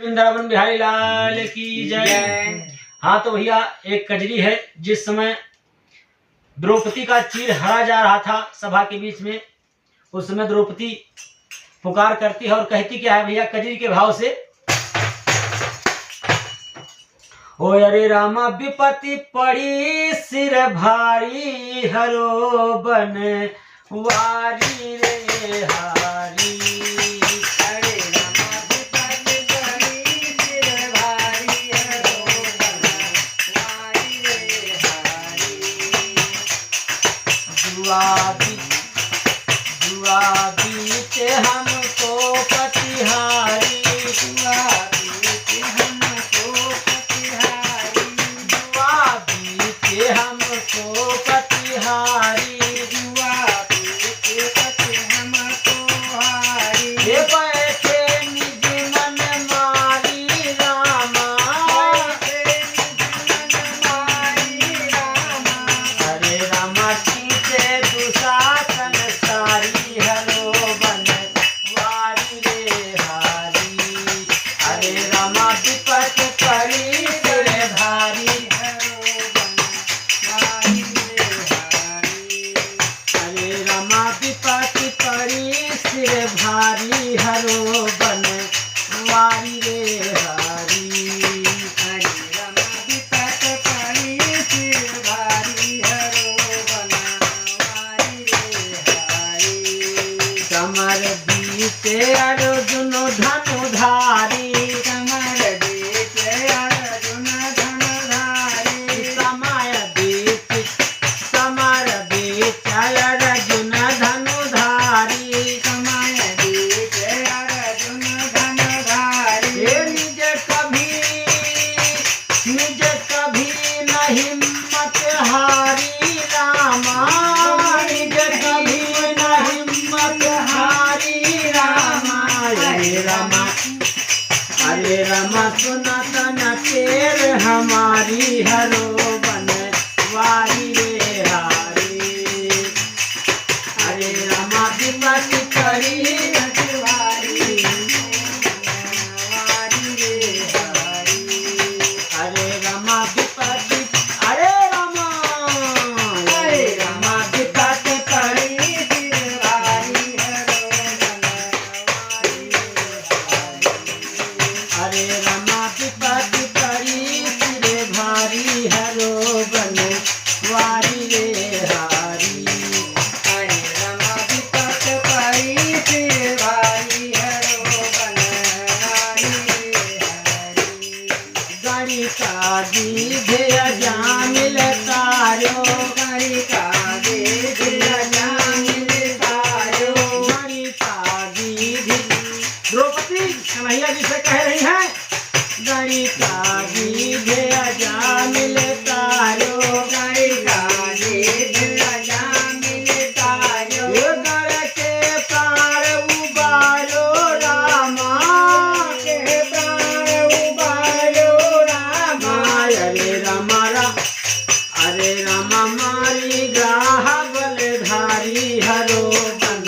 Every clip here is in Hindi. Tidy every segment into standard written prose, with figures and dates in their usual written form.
वृंदावन बिहारी लाल की जय। हाँ तो भैया एक कजरी है जिस समय द्रौपदी का चीर हरा जा रहा था सभा के बीच में, उस समय द्रौपदी पुकार करती है और कहती क्या है भैया कजरी के भाव से, ओ अरे रामा विपत्ति पड़ी सिर भारी हरो बन वारी रे हारी। अरे रामा विपत्ति पड़ी सिर भारी हरो बन वारी रे हारी। जुआ बीते हमको पतिहारी, जुआ बीते हमको पतिहारी, जुआ बीते हमको पतिहारी। जुआ बीते पति हमको हारी। हे बैठे निज मन मारी रामा, बैठे निज मन मारी रामा। हरे रामा खींचे दुशासन सारी हरो बन वारी रे हारी। हरे रामा विपत पड़ी सिर भारी, हरे रामा विपत पड़ी सिर भारी हरो बन वारी रे हारी। कमर बीते अर्जुन धनुधारी, समय बीत समर बीत अर्जुन धनुधारी। हे निज कभी न हिम्मत हारी रामा, निज कभी न हिम्मत हारी रामा। हरे रामा सुनतन तेर हमारी हरो बन वारी रे हारी। हरे रामा विपत्ति पड़ी हरे रामा विपत्ति, हरे रामा विपत्ति पड़ी हरे रामा विपत्ति पड़ी सिर भारी हरो बन वारी रे हारी। गणिका दीधे अजामिल तारो, गणिका दीधे द्रौपदी कन्हैया जी से कह रही हैं, गणिका दीधे अजामिल तारो, ये गण के प्राण उबारो रामा, हरे रामा मारी ग्राह बलधारी हरो बन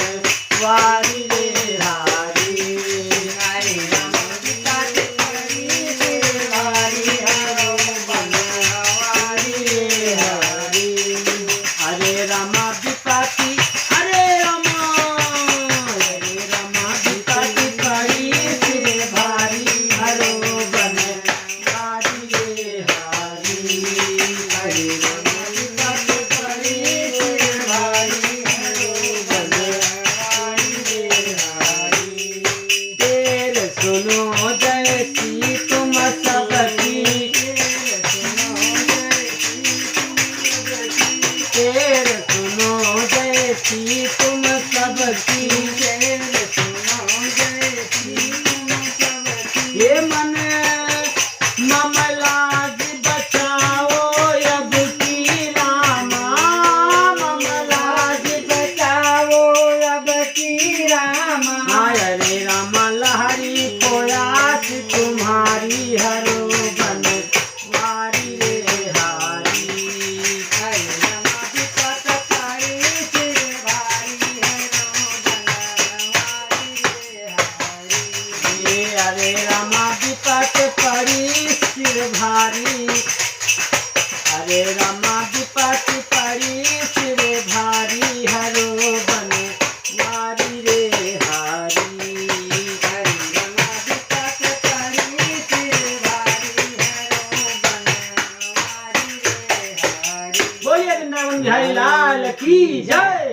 वारी रे हारी। हरे रामा विपत्ति, हरे रामा विपत्ति पड़ी सिर भारी हरो बन वारी रे हारी। तेर सुनो जैसी तुम सबकी, तेर सुनो जैसी तुम सबकी। ये मन ममलाज बचाओ अब की रामा, ममलाज बचाओ अब की रामा। हरे रामा लहरी प्रयास तुम्हारी हरो बन वारी रे हारी। हरे रामा विपत्ति बिहारी लाल की जय।